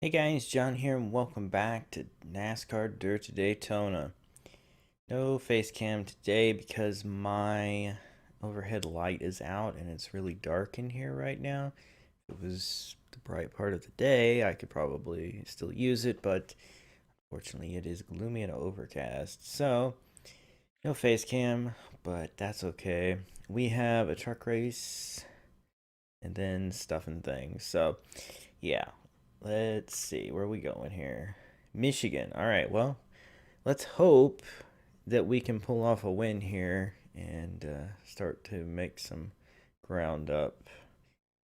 Hey guys, John here and welcome back to NASCAR Dirt to Daytona. No face cam today because my overhead light is out and it's really dark in here right now. If it was the bright part of the day, I could probably still use it, but unfortunately it is gloomy and overcast. So, no face cam, but that's okay. We have a truck race and then stuff and things. So, yeah, let's see, where are we going here? Michigan. All right, well, let's hope that we can pull off a win here and start to make some ground up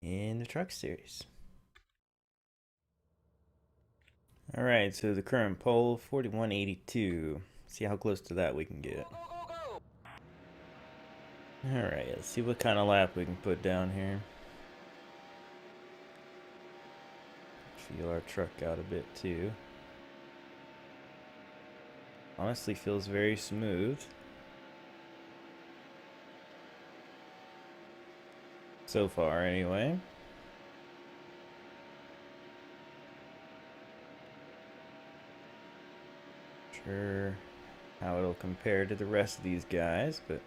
in the truck series. All right, so the current pole 4182. See how close to that we can get. All right, let's see what kind of lap we can put down here. Feel our truck out a bit too. Honestly, feels very smooth. So far, anyway. Sure how it'll compare to the rest of these guys, but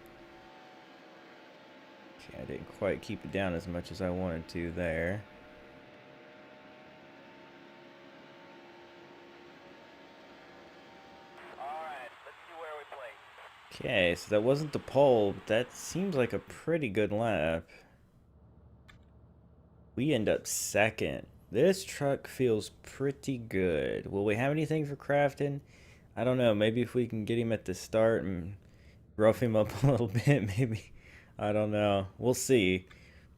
okay, I didn't quite keep it down as much as I wanted to there. Okay, so that wasn't the pole, but that seems like a pretty good lap. We end up second. This truck feels pretty good. Will we have anything for Crafton? I don't know. Maybe if we can get him at the start and rough him up a little bit, maybe. I don't know. We'll see.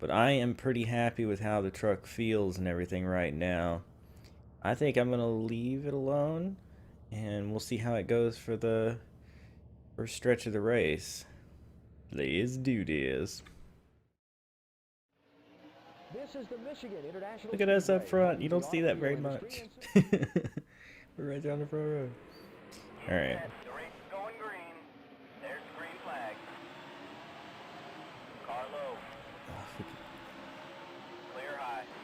But I am pretty happy with how the truck feels and everything right now. I think I'm going to leave it alone, and we'll see how it goes for the first stretch of the race. Let's do this. Look at us up front. You don't see that very much. We're right down the front row. All right.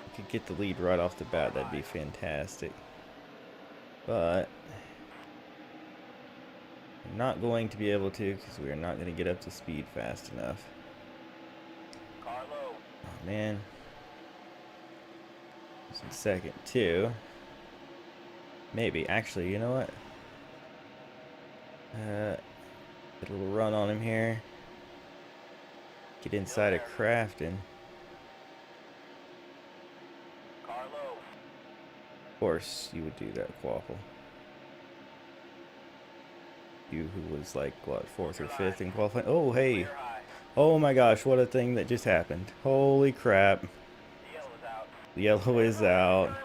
If we could get the lead right off the bat, that'd be fantastic. But we're not going to be able to because we are not going to get up to speed fast enough. Oh man. It's in second too. Maybe. Actually, you know what? Get a little run on him here. Get inside of Crafton. Of course, you would do that, Quaffle. You who was like, what, 4th or 5th in qualifying? Oh, hey. Oh my gosh, what a thing that just happened. Holy crap. The yellow is out.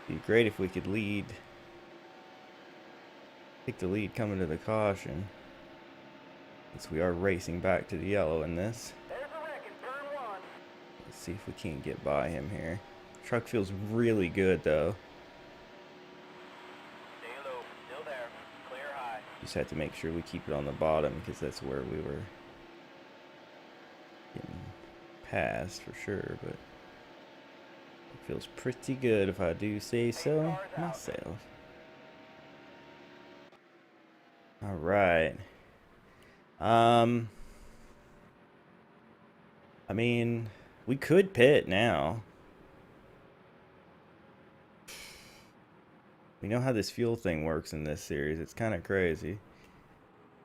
Be great if we could lead. Take the lead coming to the caution. Since we are racing back to the yellow in this. Let's see if we can't get by him here. Truck feels really good though. Just have to make sure we keep it on the bottom because that's where we were getting past for sure, but it feels pretty good if I do say so myself. All right. I mean, we could pit now. We know how this fuel thing works in this series. It's kind of crazy.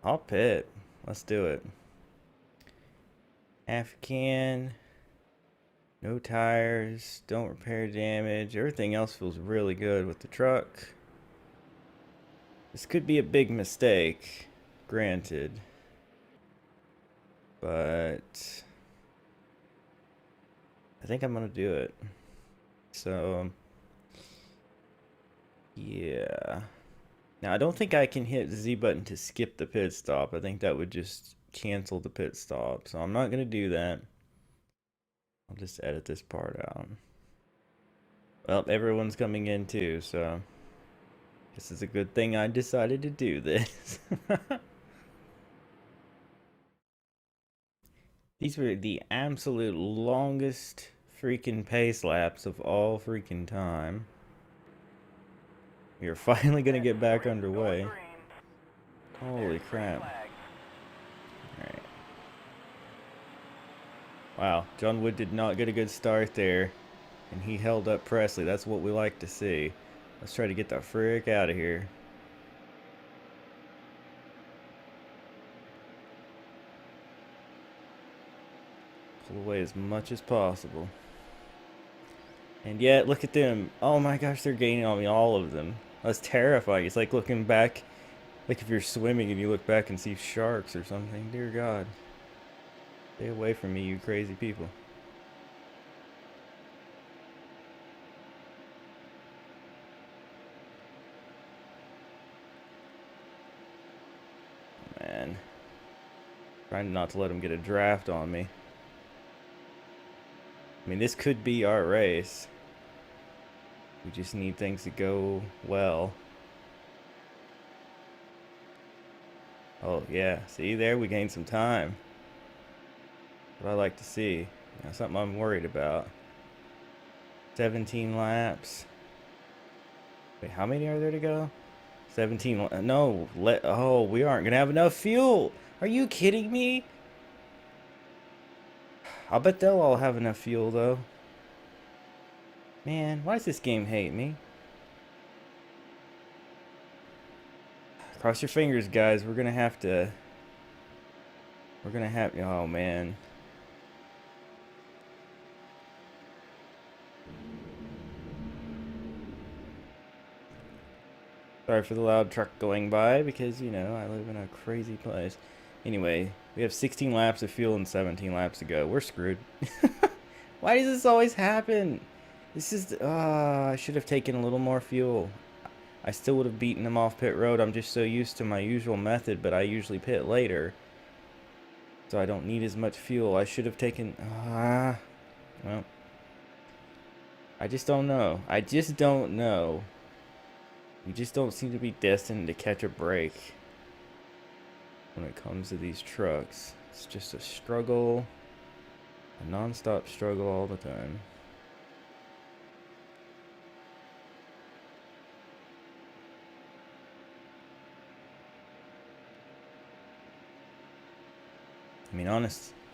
I'll pit. Let's do it. Half can. No tires. Don't repair damage. Everything else feels really good with the truck. This could be a big mistake, granted. But I think I'm going to do it. So yeah. Now, I don't think I can hit the Z button to skip the pit stop. I think that would just cancel the pit stop. So I'm not going to do that. I'll just edit this part out. Well, everyone's coming in too, so this is a good thing I decided to do this. These were the absolute longest freaking pace laps of all freaking time. We are finally gonna get back underway. Holy crap. Alright. Wow, John Wood did not get a good start there. And he held up Presley. That's what we like to see. Let's try to get the frick out of here. Pull away as much as possible. And yet, look at them. Oh my gosh, they're gaining on me, all of them. That's terrifying. It's like looking back, like if you're swimming and you look back and see sharks or something. Dear God. Stay away from me, you crazy people. Man. Trying not to let them get a draft on me. I mean, this could be our race. We just need things to go well. Oh, yeah. See there? We gained some time. What I like to see. That's something I'm worried about. 17 laps. Wait, how many are there to go? 17. No. Oh, we aren't going to have enough fuel. Are you kidding me? I'll bet they'll all have enough fuel, though. Man, why does this game hate me? Cross your fingers, guys. We're gonna have to... Oh, man. Sorry for the loud truck going by, because, you know, I live in a crazy place. Anyway, we have 16 laps of fuel and 17 laps to go. We're screwed. Why does this always happen? This is... I should have taken a little more fuel. I still would have beaten them off pit road. I'm just so used to my usual method, but I usually pit later. So I don't need as much fuel. I should have taken... well. I just don't know. I just don't know. You just don't seem to be destined to catch a break when it comes to these trucks. It's just a struggle. A non-stop struggle all the time. I mean,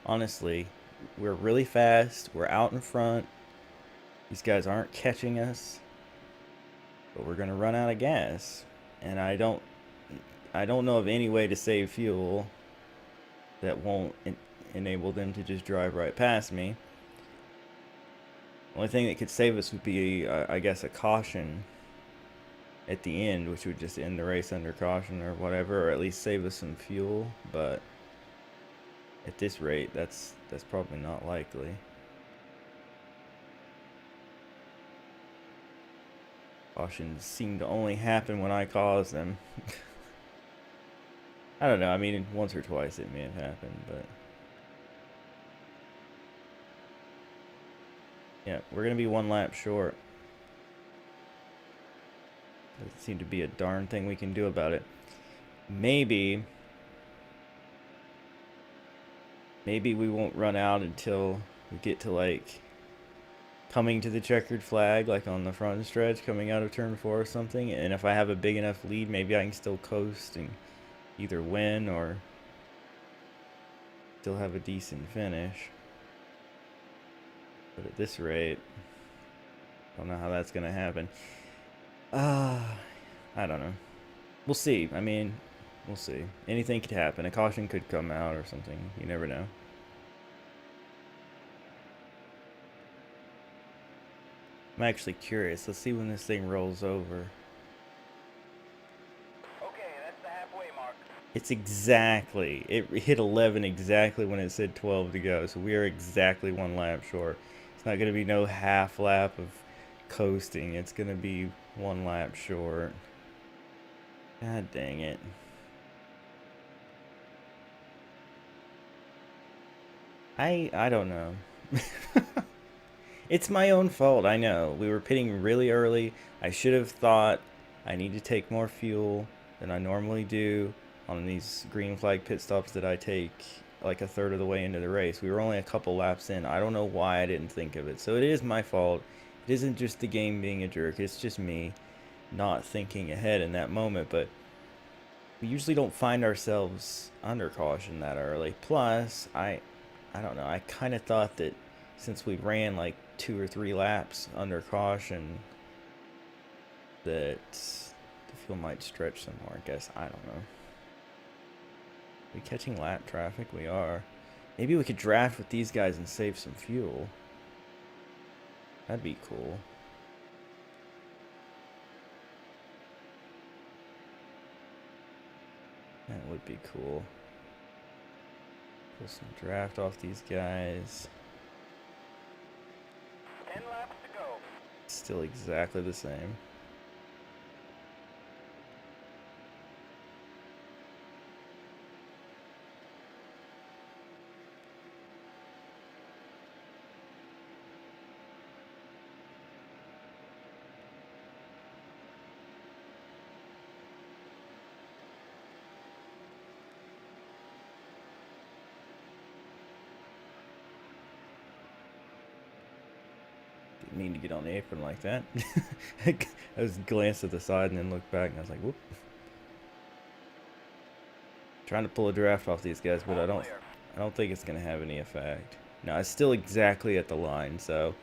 honestly, we're really fast. We're out in front. These guys aren't catching us. But we're going to run out of gas. And I don't know of any way to save fuel that won't enable them to just drive right past me. The only thing that could save us would be, I guess, a caution at the end, which would just end the race under caution or whatever, or at least save us some fuel. But at this rate, that's probably not likely. Cautions seem to only happen when I cause them. I don't know, I mean, once or twice it may have happened, but... yeah, we're going to be 1 lap short. Doesn't seem to be a darn thing we can do about it. Maybe we won't run out until we get to, like, coming to the checkered flag, like on the front stretch, coming out of turn 4 or something. And if I have a big enough lead, maybe I can still coast and either win or still have a decent finish. But at this rate, I don't know how that's going to happen. I don't know. We'll see. I mean, we'll see. Anything could happen. A caution could come out or something. You never know. I'm actually curious. Let's see when this thing rolls over. Okay, that's the halfway mark. It's exactly. It hit 11 exactly when it said 12 to go. So we are exactly 1 lap short. It's not going to be no half lap of coasting. It's going to be 1 lap short. God dang it. I don't know. It's my own fault, I know. We were pitting really early. I should have thought I need to take more fuel than I normally do on these green flag pit stops that I take like a third of the way into the race. We were only a couple laps in. I don't know why I didn't think of it. So it is my fault. It isn't just the game being a jerk. It's just me not thinking ahead in that moment. But we usually don't find ourselves under caution that early. Plus, I don't know. I kind of thought that since we ran like 2 or 3 laps under caution, that the fuel might stretch some more. I guess I don't know. We catching lap traffic? We are. Maybe we could draft with these guys and save some fuel. That'd be cool. That would be cool. Pull some draft off these guys. 10 laps to go. Still exactly the same. Didn't mean to get on the apron like that. I was glanced at the side and then looked back and I was like, whoop. Trying to pull a draft off these guys, but I don't think it's gonna have any effect. No, it's still exactly at the line, so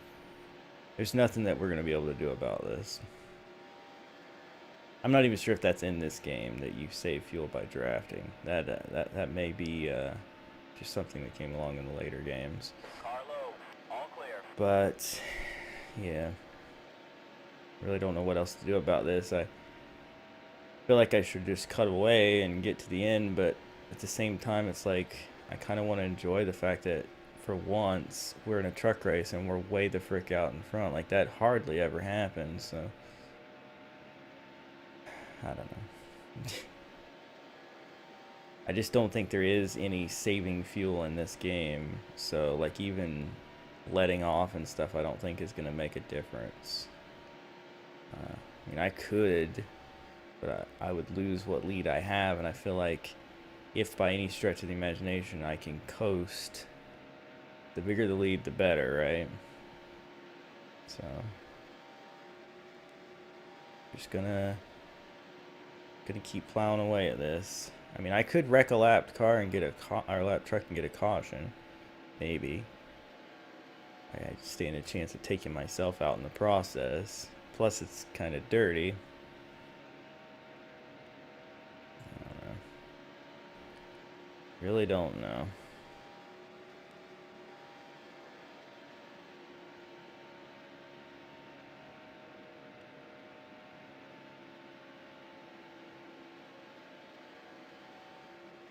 there's nothing that we're gonna be able to do about this. I'm not even sure if that's in this game, that you save fuel by drafting. That may be just something that came along in the later games. Car low. All clear. But yeah, really don't know what else to do about this. I feel like I should just cut away and get to the end, but at the same time, it's like I kind of want to enjoy the fact that for once we're in a truck race and we're way the frick out in front. Like that hardly ever happens. So I don't know. I just don't think there is any saving fuel in this game. So like even letting off and stuff, I don't think is going to make a difference. I mean, I could, but I would lose what lead I have, and I feel like if by any stretch of the imagination I can coast, the bigger the lead, the better, right? So, just gonna keep plowing away at this. I mean, I could wreck a lapped car and get a lap truck and get a caution, maybe. I stand a chance of taking myself out in the process. Plus, it's kind of dirty. I don't know. Really don't know.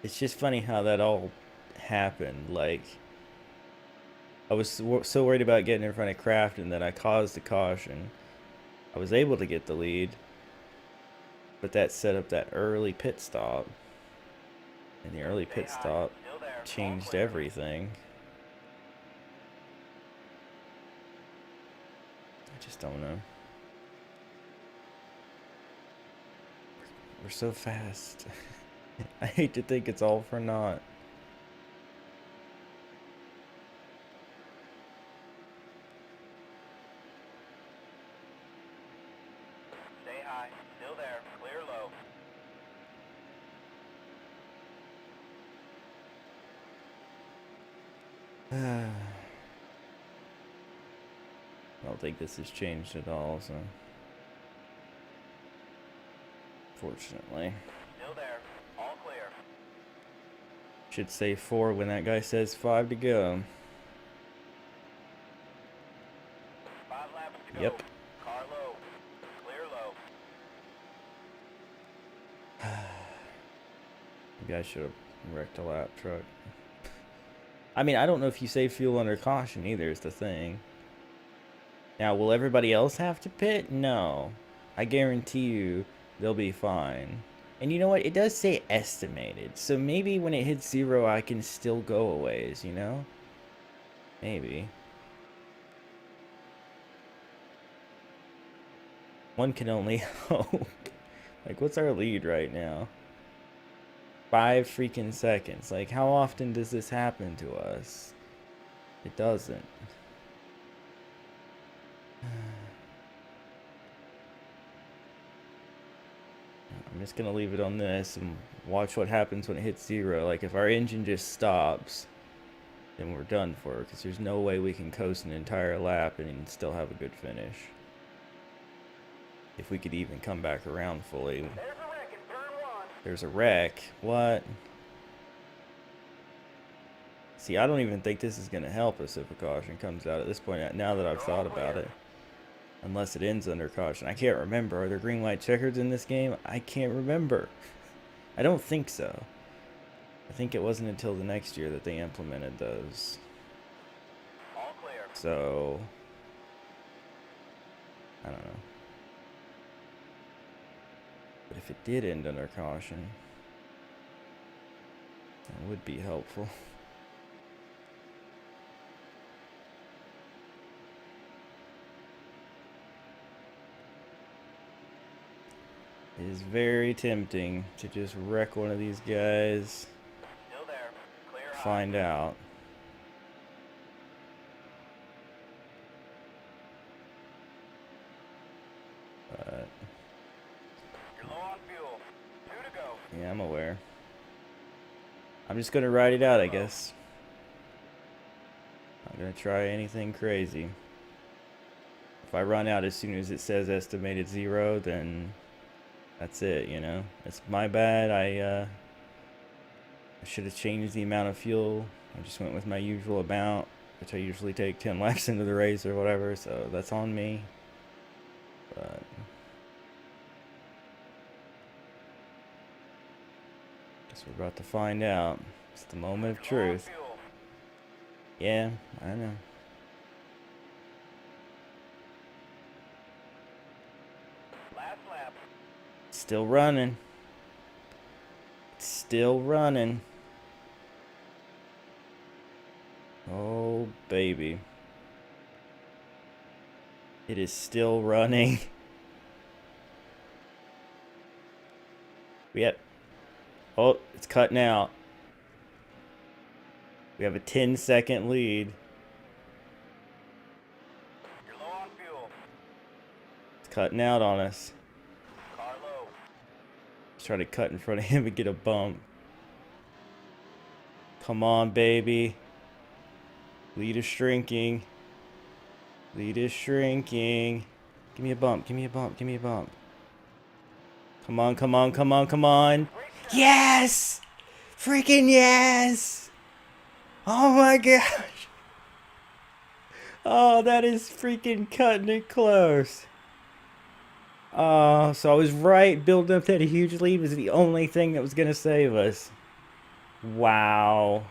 It's just funny how that all happened. Like, I was so worried about getting in front of Crafton that I caused the caution. I was able to get the lead, but that set up that early pit stop. And the early pit stop changed everything. I just don't know. We're so fast. I hate to think it's all for naught. Stay high. Still there. Clear low. I don't think this has changed at all, so fortunately. Still there. All clear. Should say 4 when that guy says 5 to go. 5 laps to go. Yep. Car low. Clear low. Maybe I should have wrecked a lap truck. I mean, I don't know if you save fuel under caution either, is the thing. Now, will everybody else have to pit? No. I guarantee you they'll be fine. And you know what? It does say estimated. So maybe when it hits 0, I can still go a ways, you know? Maybe. One can only hope. Like, what's our lead right now? 5 freaking seconds. Like, how often does this happen to us? It doesn't. I'm just gonna leave it on this and watch what happens when it hits 0. Like, if our engine just stops, then we're done for, because there's no way we can coast an entire lap and still have a good finish. If we could even come back around fully. There's a wreck in turn 1. There's a wreck. What? See, I don't even think this is going to help us if a caution comes out at this point, now that I've thought about it. Unless it ends under caution. I can't remember. Are there green light checkers in this game? I can't remember. I don't think so. I think it wasn't until the next year that they implemented those. All clear. So, I don't know. But if it did end under caution, that would be helpful. It is very tempting to just wreck one of these guys. Still there. Clear high. Find out. But You're low on fuel. 2 to go. yeah, I'm aware. I'm just gonna ride it out, I guess. Not gonna try anything crazy. If I run out as soon as it says estimated 0, then that's it, you know. It's my bad. I should have changed the amount of fuel. I just went with my usual amount, which I usually take 10 laps into the race or whatever, so that's on me. But guess we're about to find out. It's the moment of You're low on truth. fuel. Yeah, I know. Last lap. Still running. It's still running. Oh, baby. It is still running. Yep. Oh, it's cutting out. We have a 10-second lead. You're low on fuel. It's cutting out on us. Car low. Let's try to cut in front of him and get a bump. Come on, baby. Lead is shrinking. Lead is shrinking. Give me a bump, give me a bump, give me a bump. Come on, come on, come on, come on. Yes! Freaking yes! Oh my gosh. Oh, that is freaking cutting it close. Oh, so I was right. Building up that huge lead was the only thing that was going to save us. Wow.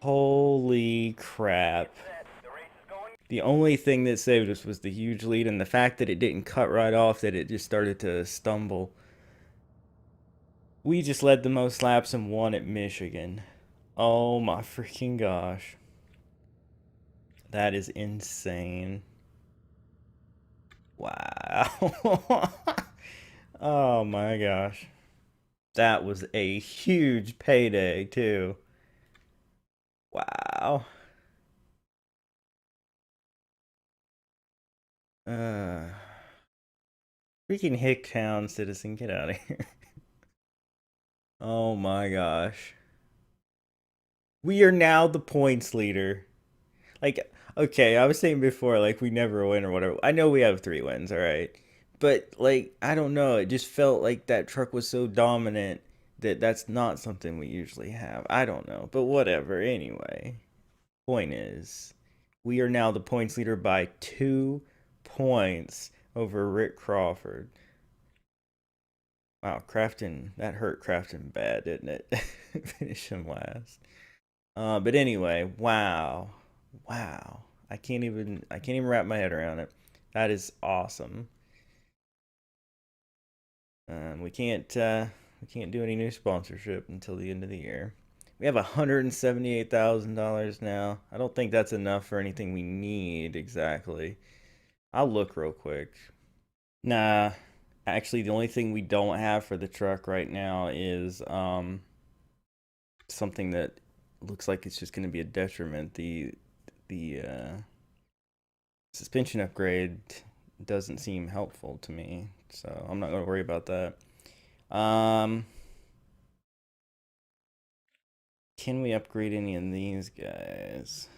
Holy crap. The race is going. The only thing that saved us was the huge lead, and the fact that it didn't cut right off, that it just started to stumble. We just led the most laps and won at Michigan. Oh my freaking gosh. That is insane. Wow. Oh my gosh. That was a huge payday, too. Wow. Freaking Hicktown citizen, get out of here. Oh my gosh. We are now the points leader. Like, okay, I was saying before, like, we never win or whatever. I know we have 3 wins, alright? But, like, I don't know. It just felt like that truck was so dominant that that's not something we usually have. I don't know. But whatever, anyway. Point is, we are now the points leader by 2 points over Rick Crawford. Wow, Crafton, that hurt Crafton bad, didn't it? Finish him last. But anyway, wow. Wow. I can't even wrap my head around it. That is awesome. We can't do any new sponsorship until the end of the year. We have $178,000 now. I don't think that's enough for anything we need exactly. I'll look real quick. Nah, Actually, the only thing we don't have for the truck right now is something that looks like it's just going to be a detriment. The suspension upgrade doesn't seem helpful to me, so I'm not going to worry about that. Um, can we upgrade any of these guys?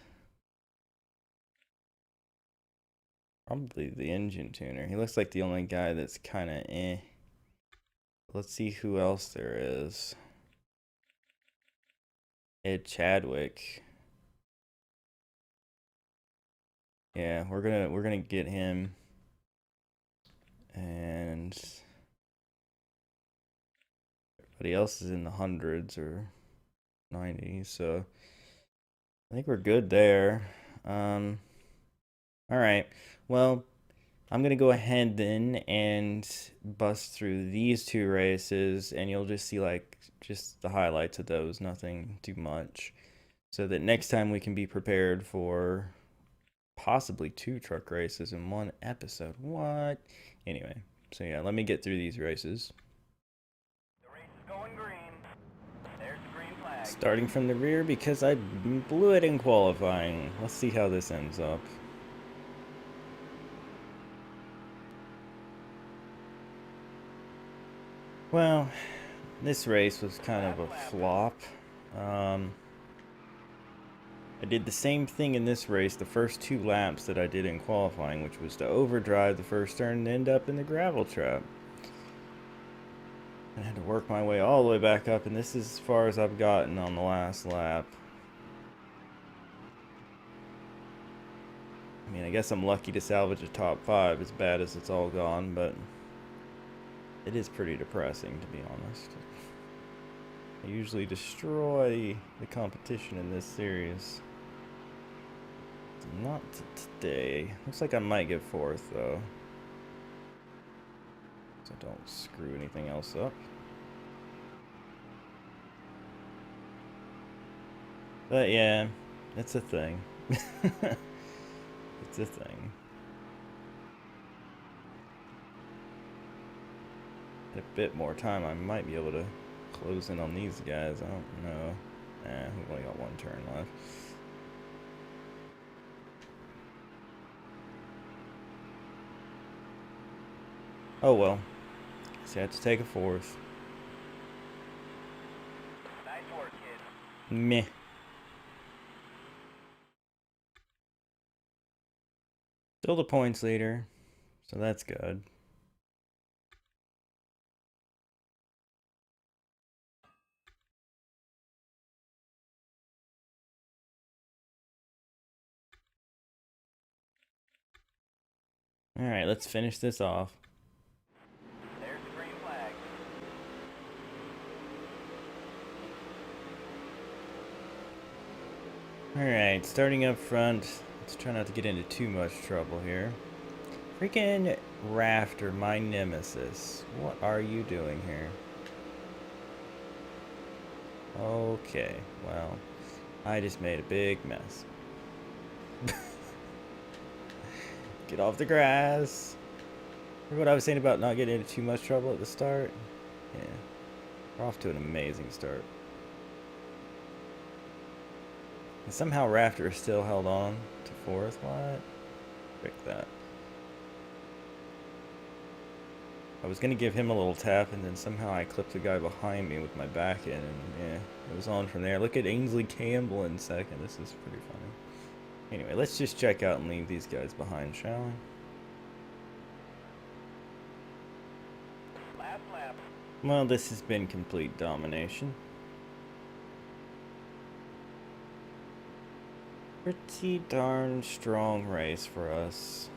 Probably the engine tuner. He looks like the only guy that's kind of eh. Let's see who else there is. Ed Chadwick. Yeah, we're gonna get him, and everybody else is in the hundreds or 90s, so I think we're good there. Um, all right. Well, I'm gonna go ahead then and bust through these two races, and you'll just see like just the highlights of those, nothing too much, so that next time we can be prepared for possibly two truck races in one episode. What? Anyway, so yeah, let me get through these races. The race is going green. There's the green flag. Starting from the rear because I blew it in qualifying. Let's see how this ends up. Well, this race was kind of a flop. I did the same thing in this race the first 2 laps that I did in qualifying, which was to overdrive the first turn and end up in the gravel trap. I had to work my way all the way back up, and this is as far as I've gotten on the last lap. I mean, I guess I'm lucky to salvage a top 5 as bad as it's all gone, but it is pretty depressing, to be honest. I usually destroy the competition in this series. Not today. Looks like I might get 4th, though. So don't screw anything else up. But yeah, it's a thing. It's a thing. In a bit more time, I might be able to close in on these guys. I don't know. Nah, we've only got 1 turn left. Oh well. So I have to take a 4th. Nice work, kid. Meh. Still the points leader, so that's good. Alright, let's finish this off. There's the green flag. Alright, starting up front. Let's try not to get into too much trouble here. Freaking Rafter, my nemesis. What are you doing here? Okay, well, I just made a big mess. Get off the grass. Remember what I was saying about not getting into too much trouble at the start? Yeah, we're off to an amazing start. And somehow Rafter is still held on to 4th. What? Pick that. I was gonna give him a little tap, and then somehow I clipped the guy behind me with my back end, and yeah, it was on from there. Look at Ainsley Campbell in 2nd. This is pretty funny. Anyway, let's just check out and leave these guys behind, shall we? Last lap. Well, this has been complete domination. Pretty darn strong race for us.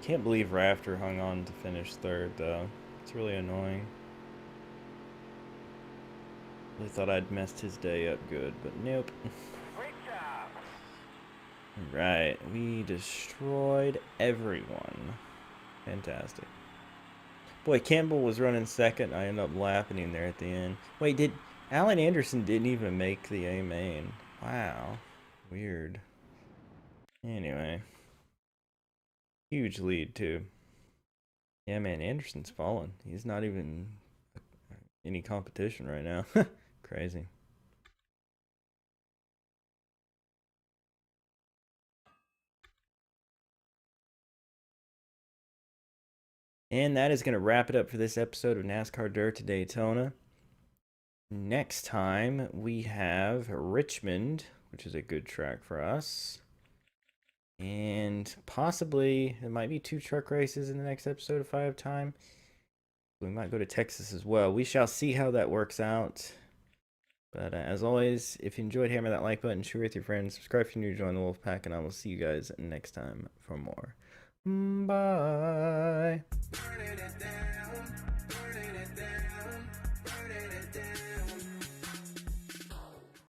Can't believe Rafter hung on to finish 3rd, though. It's really annoying. Really thought I'd messed his day up good, but nope. Great job. Right, we destroyed everyone. Fantastic. Boy, Campbell was running 2nd. I ended up lapping him there at the end. Wait, did Alan Anderson didn't even make the A main? Wow, weird. Anyway, huge lead too. Yeah, man, Anderson's fallen. He's not even any competition right now. Crazy. And that is going to wrap it up for this episode of NASCAR Dirt to Daytona. Next time we have Richmond, which is a good track for us. And possibly there might be 2 truck races in the next episode if I have time. We might go to Texas as well. We shall see how that works out. But as always, if you enjoyed, hammer that like button, share with your friends, subscribe if you're new to join the Wolfpack, and I will see you guys next time for more. Bye.